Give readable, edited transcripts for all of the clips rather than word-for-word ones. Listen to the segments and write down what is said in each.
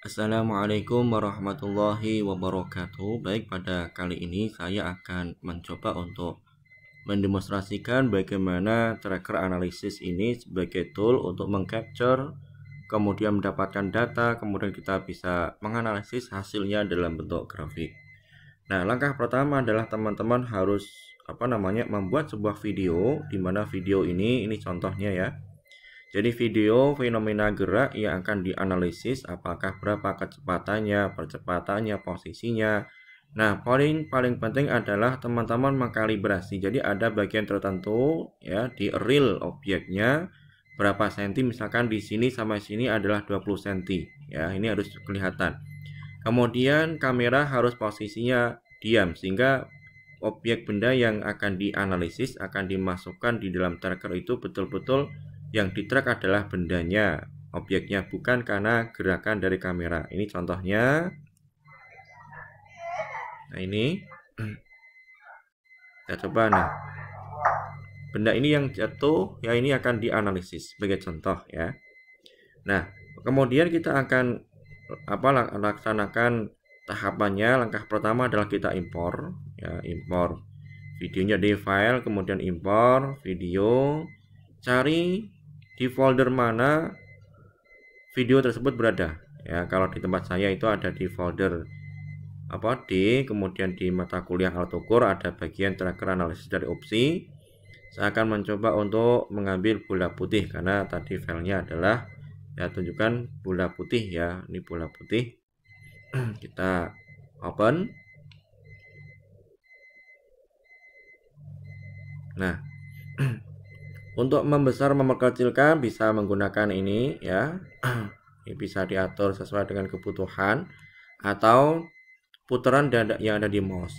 Assalamualaikum warahmatullahi wabarakatuh. Baik, pada kali ini saya akan mencoba untuk mendemonstrasikan bagaimana tracker analisis ini sebagai tool untuk mengcapture, kemudian mendapatkan data, kemudian kita bisa menganalisis hasilnya dalam bentuk grafik. Nah, langkah pertama adalah teman-teman harus membuat sebuah video, di mana video ini contohnya ya. Jadi video fenomena gerak yang akan dianalisis apakah berapa kecepatannya, percepatannya, posisinya. Nah, paling penting adalah teman-teman mengkalibrasi. Jadi ada bagian tertentu ya di real objeknya berapa senti, misalkan di sini sampai sini adalah 20 senti. Ya, ini harus kelihatan. Kemudian kamera harus posisinya diam sehingga objek benda yang akan dianalisis akan dimasukkan di dalam tracker itu betul-betul yang di-track adalah bendanya, objeknya, bukan karena gerakan dari kamera. Ini contohnya. Nah, ini kita coba. Nah, benda ini yang jatuh ya, ini akan dianalisis sebagai contoh ya. Nah, kemudian kita akan laksanakan tahapannya. Langkah pertama adalah kita impor ya, impor videonya di file, kemudian impor video, cari di folder mana video tersebut berada ya. Kalau di tempat saya itu ada di folder D, kemudian di mata kuliah AutoCore ada bagian tracker analisis dari opsi. Saya akan mencoba untuk mengambil bola putih karena tadi filenya adalah ya, tunjukkan bola putih ya, ini bola putih. Kita open. Nah, untuk membesar memperkecilkan bisa menggunakan ini ya. Ini bisa diatur sesuai dengan kebutuhan atau putaran yang ada di mouse.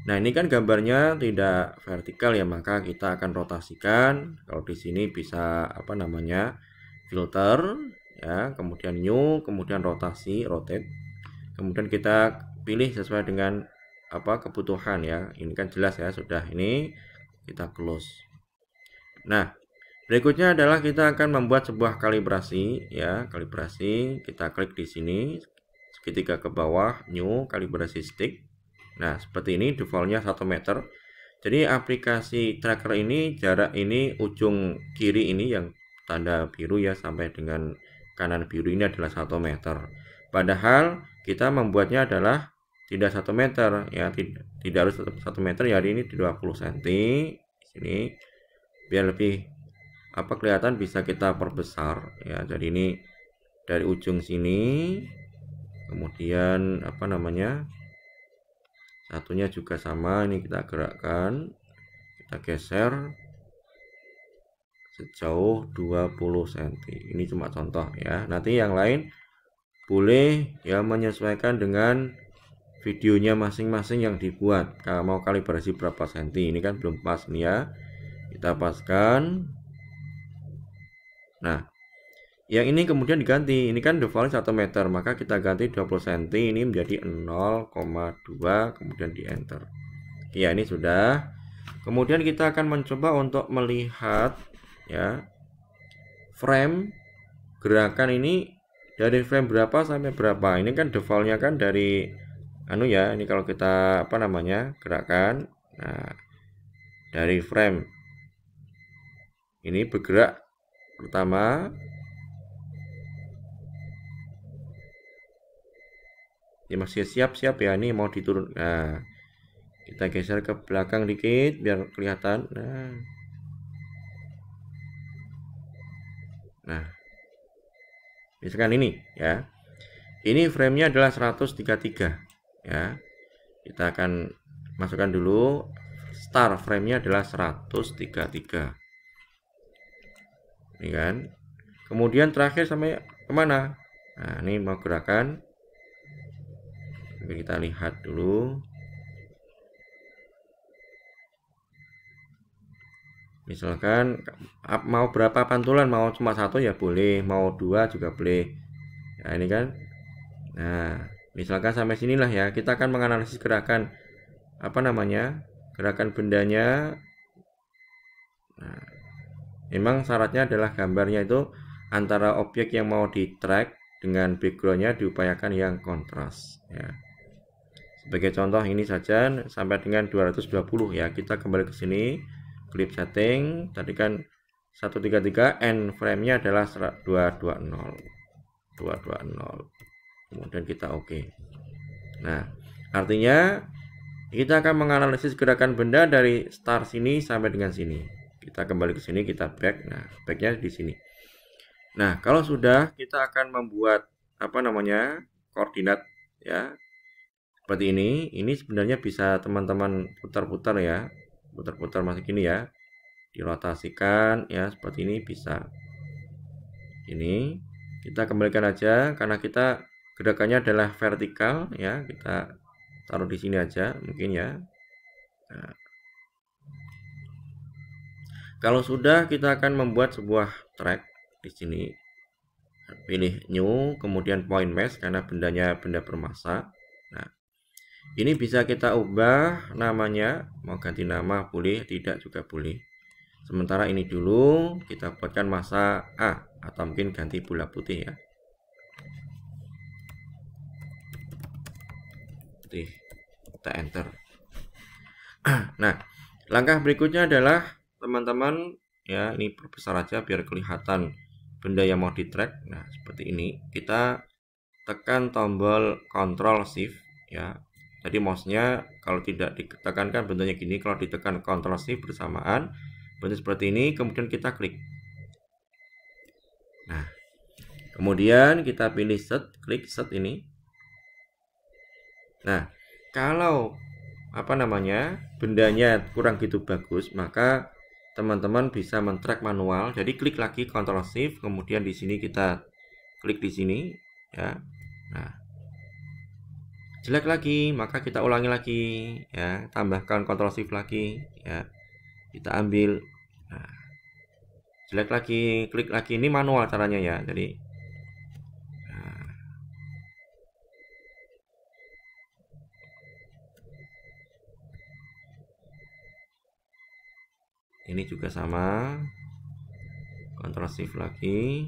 Nah, ini kan gambarnya tidak vertikal ya, maka kita akan rotasikan. Kalau di sini bisa filter ya, kemudian new, kemudian rotasi, rotate. Kemudian kita pilih sesuai dengan kebutuhan ya. Ini kan jelas ya, sudah. Ini kita close. Nah, berikutnya adalah kita akan membuat sebuah kalibrasi ya, kalibrasi. Kita klik di sini segitiga ke bawah, new, kalibrasi stick. Nah, seperti ini defaultnya 1 meter. Jadi aplikasi tracker ini jarak ini ujung kiri ini yang tanda biru ya sampai dengan kanan biru ini adalah 1 meter. Padahal kita membuatnya adalah tidak 1 meter ya, tidak harus 1 meter ya, ini 20 cm. Sini biar lebih kelihatan bisa kita perbesar ya. Jadi ini dari ujung sini, kemudian satunya juga sama, ini kita gerakkan, kita geser sejauh 20 cm. Ini cuma contoh ya, nanti yang lain boleh ya menyesuaikan dengan videonya masing-masing yang dibuat. Kalau mau kalibrasi berapa senti, ini kan belum pas nih ya, kita paskan. Nah, yang ini kemudian diganti, ini kan default 1 meter, maka kita ganti 20 cm, ini menjadi 0,2, kemudian di enter ya. Ini sudah. Kemudian kita akan mencoba untuk melihat ya frame gerakan ini dari frame berapa sampai berapa. Ini kan defaultnya kan dari ya, ini kalau kita gerakan, nah dari frame ini bergerak pertama ya, masih siap-siap ya, ini mau diturun. Nah, kita geser ke belakang dikit biar kelihatan. Nah, misalkan ini ya, ini framenya adalah 133 ya. Kita akan masukkan dulu start framenya adalah 133 ini kan. Kemudian terakhir sampai kemana? Nah, ini mau gerakan, kita lihat dulu. Misalkan mau berapa pantulan, mau cuma 1 ya boleh, mau 2 juga boleh. Nah, ini kan. Nah, misalkan sampai sinilah ya, kita akan menganalisis gerakan gerakan bendanya. Nah, memang syaratnya adalah gambarnya itu antara objek yang mau di track dengan backgroundnya diupayakan yang kontras ya. Sebagai contoh ini saja sampai dengan 220 ya. Kita kembali ke sini, clip setting. Tadi kan 133, end frame-nya adalah 220. Kemudian kita oke. Nah, artinya kita akan menganalisis gerakan benda dari start sini sampai dengan sini. Kita kembali ke sini, kita back. Nah, backnya di sini. Nah, kalau sudah, kita akan membuat koordinat ya. Seperti ini sebenarnya bisa teman-teman putar-putar ya, putar-putar masuk gini ya, dirotasikan ya, seperti ini bisa. Ini kita kembalikan aja karena kita gerakannya adalah vertikal ya, kita taruh di sini aja mungkin ya. Nah, kalau sudah, kita akan membuat sebuah track di sini. Pilih new, kemudian point mesh karena bendanya benda bermassa. Nah, ini bisa kita ubah namanya, mau ganti nama boleh, tidak juga boleh. Sementara ini dulu kita buatkan massa A atau mungkin ganti bola putih ya. Putih. Kita enter. Nah, langkah berikutnya adalah teman-teman ya, ini perbesar aja biar kelihatan benda yang mau di track. Nah, seperti ini. Kita tekan tombol Ctrl Shift ya. Jadi mouse-nya kalau tidak ditekankan bentuknya gini, kalau ditekan Ctrl Shift bersamaan bentuk seperti ini, kemudian kita klik. Nah, kemudian kita pilih set, klik set ini. Nah, kalau bendanya kurang gitu bagus, maka teman-teman bisa men-track manual. Jadi klik lagi Ctrl Shift, kemudian di sini kita klik di sini ya. Nah, jelek lagi, maka kita ulangi lagi ya, tambahkan Ctrl Shift lagi ya, kita ambil. Nah, jelek lagi, klik lagi. Ini manual caranya ya. Jadi nah, ini juga sama, Ctrl Shift lagi,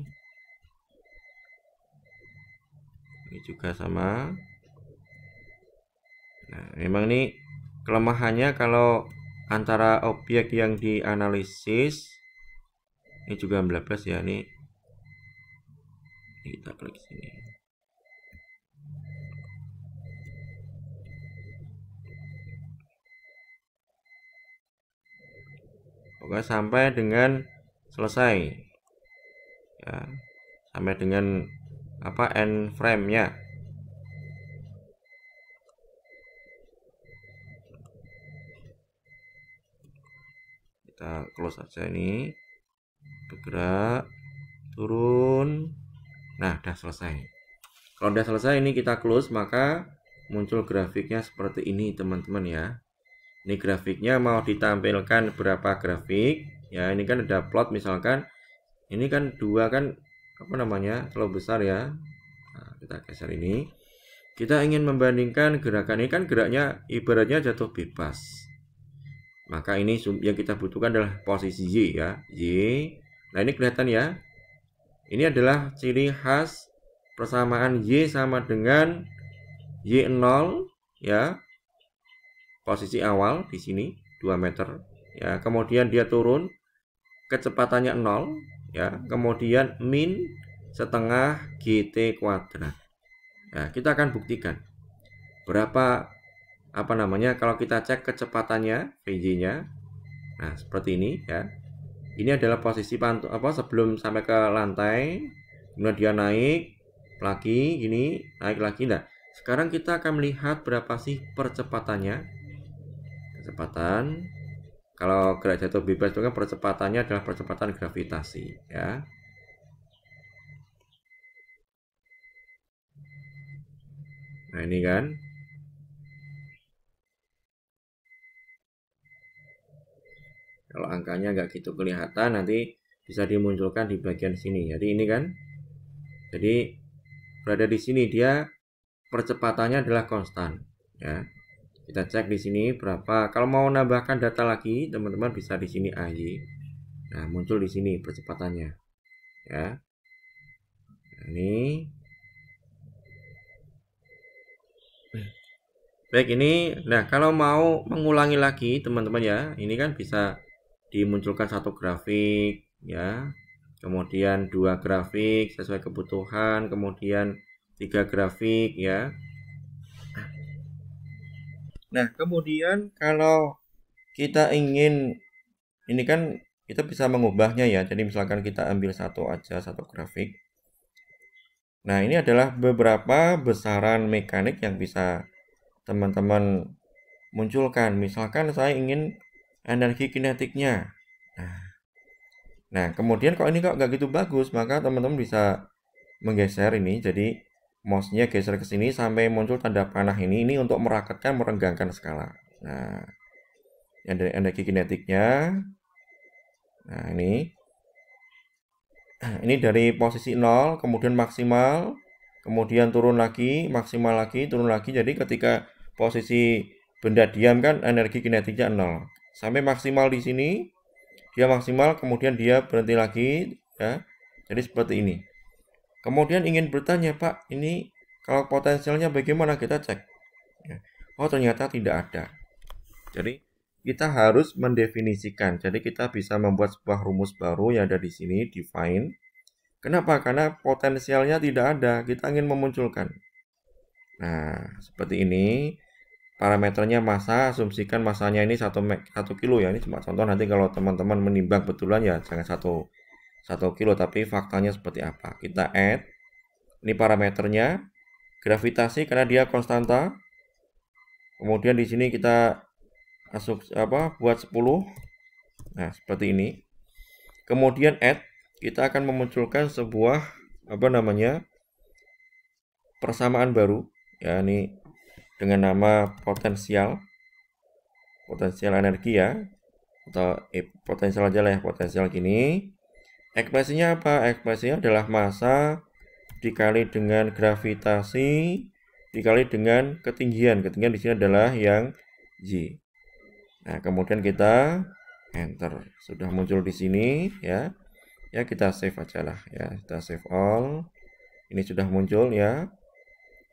ini juga sama. Nah, memang ini kelemahannya kalau antara objek yang dianalisis, ini juga 14 ya, ini kita klik sini. Oke, sampai dengan selesai ya, sampai dengan end frame-nya. Kita close aja ini, bergerak turun. Nah, udah selesai. Kalau udah selesai ini kita close, maka muncul grafiknya seperti ini teman-teman ya. Ini grafiknya mau ditampilkan berapa grafik ya. Ini kan ada plot, misalkan ini kan dua kan terlalu besar ya. Nah, kita geser ini. Kita ingin membandingkan gerakan ini, kan geraknya ibaratnya jatuh bebas. Maka ini yang kita butuhkan adalah posisi Y ya, Y. Nah, ini kelihatan ya. Ini adalah ciri khas persamaan Y sama dengan Y0 ya. Posisi awal di sini 2 meter ya. Kemudian dia turun, kecepatannya 0 ya. Kemudian min setengah GT kuadrat. Ya, kita akan buktikan berapa kalau kita cek kecepatannya VJ-nya. Nah, seperti ini ya. Ini adalah posisi sebelum sampai ke lantai. Kemudian dia naik lagi, gini, naik lagi. Nah, sekarang kita akan melihat berapa sih percepatannya. Kecepatan kalau gerak jatuh bebas itu kan percepatannya adalah percepatan gravitasi ya. Nah, ini kan. Kalau angkanya nggak gitu kelihatan, nanti bisa dimunculkan di bagian sini. Jadi ini kan, jadi berada di sini dia percepatannya adalah konstan ya. Kita cek di sini berapa. Kalau mau nambahkan data lagi, teman-teman bisa di sini AY. Nah, muncul di sini percepatannya ya. Nah, ini Baik, ini nah kalau mau mengulangi lagi teman-teman ya, ini kan bisa dimunculkan satu grafik ya, kemudian dua grafik sesuai kebutuhan, kemudian tiga grafik ya. Nah, kemudian kalau kita ingin ini kan kita bisa mengubahnya ya. Jadi misalkan kita ambil satu aja, satu grafik. Nah, ini adalah beberapa besaran mekanik yang bisa teman-teman munculkan. Misalkan saya ingin energi kinetiknya. Nah, kemudian kalau ini kok nggak gitu bagus, maka teman-teman bisa menggeser ini. Jadi mouse-nya geser ke sini sampai muncul tanda panah ini. Ini untuk merakatkan, merenggangkan skala. Nah, yang dari energi kinetiknya. Nah, ini dari posisi 0, kemudian maksimal, kemudian turun lagi, maksimal lagi, turun lagi. Jadi ketika posisi benda diam kan energi kinetiknya 0. Sampai maksimal di sini, dia maksimal, kemudian dia berhenti lagi, ya. Jadi seperti ini. Kemudian ingin bertanya, Pak, ini kalau potensialnya bagaimana kita cek? Oh, ternyata tidak ada. Jadi kita harus mendefinisikan. Jadi kita bisa membuat sebuah rumus baru yang ada di sini, define. Kenapa? Karena potensialnya tidak ada. Kita ingin memunculkan. Nah, seperti ini. Parameternya massa, asumsikan massanya ini 1 kilo ya. Ini cuma contoh, nanti kalau teman-teman menimbang betulan ya jangan 1 kilo, tapi faktanya seperti apa. Kita add. Ini parameternya. Gravitasi karena dia konstanta. Kemudian di sini kita buat 10. Nah, seperti ini. Kemudian add, kita akan memunculkan sebuah persamaan baru, ya, ini dengan nama potensial energi ya, atau potensial aja lah ya, potensial gini. Ekspresinya apa? Ekspresinya adalah massa dikali dengan gravitasi dikali dengan ketinggian. Ketinggian di sini adalah yang G. Nah, kemudian kita enter. Sudah muncul di sini ya. Ya, kita save aja lah ya. Kita save all. Ini sudah muncul ya.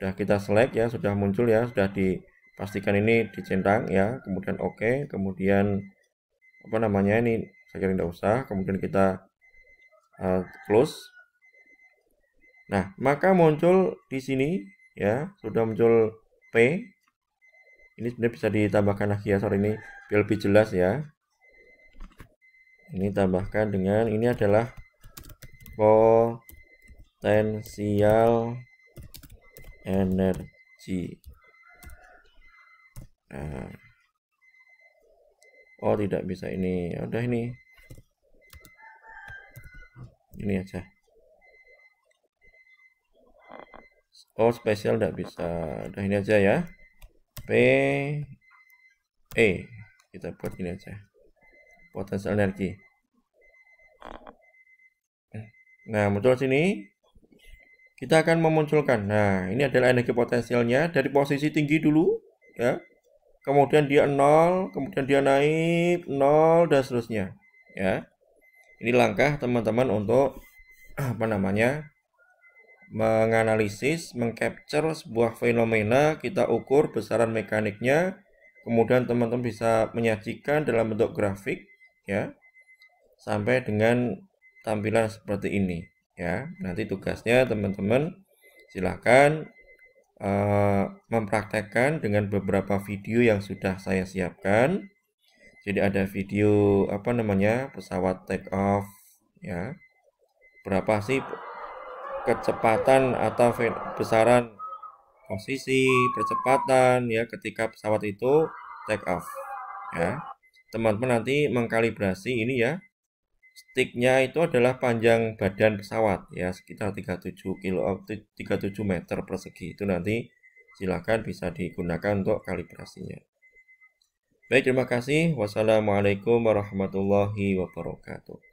Sudah kita select ya, sudah muncul ya, sudah dipastikan ini dicentang ya. Kemudian oke, kemudian ini saya kira tidak usah. Kemudian kita close. Nah, maka muncul di sini ya, sudah muncul P. Ini sebenarnya bisa ditambahkan lagi ya, sorry, ini biar lebih jelas ya. Ini tambahkan dengan ini adalah potensial energi. Nah. Oh, tidak bisa ini. Ya udah ini. Ini aja. Oh, spesial tidak bisa. Udah ini aja ya. Kita buat ini aja. Potensial energi. Nah, muncul sini. Kita akan memunculkan. Nah, ini adalah energi potensialnya dari posisi tinggi dulu ya. Kemudian dia 0, kemudian dia naik 0 dan seterusnya ya. Ini langkah teman-teman untuk menganalisis, mengcapture sebuah fenomena, kita ukur besaran mekaniknya, kemudian teman-teman bisa menyajikan dalam bentuk grafik ya, sampai dengan tampilan seperti ini ya. Nanti tugasnya teman-teman silahkan mempraktekkan dengan beberapa video yang sudah saya siapkan. Jadi ada video pesawat take off ya, berapa sih kecepatan atau besaran posisi percepatan ya ketika pesawat itu take off ya. Teman-teman nanti mengkalibrasi ini ya, sticknya itu adalah panjang badan pesawat ya, sekitar 37 meter persegi. Itu nanti silakan bisa digunakan untuk kalibrasinya. Baik, terima kasih. Wassalamualaikum warahmatullahi wabarakatuh.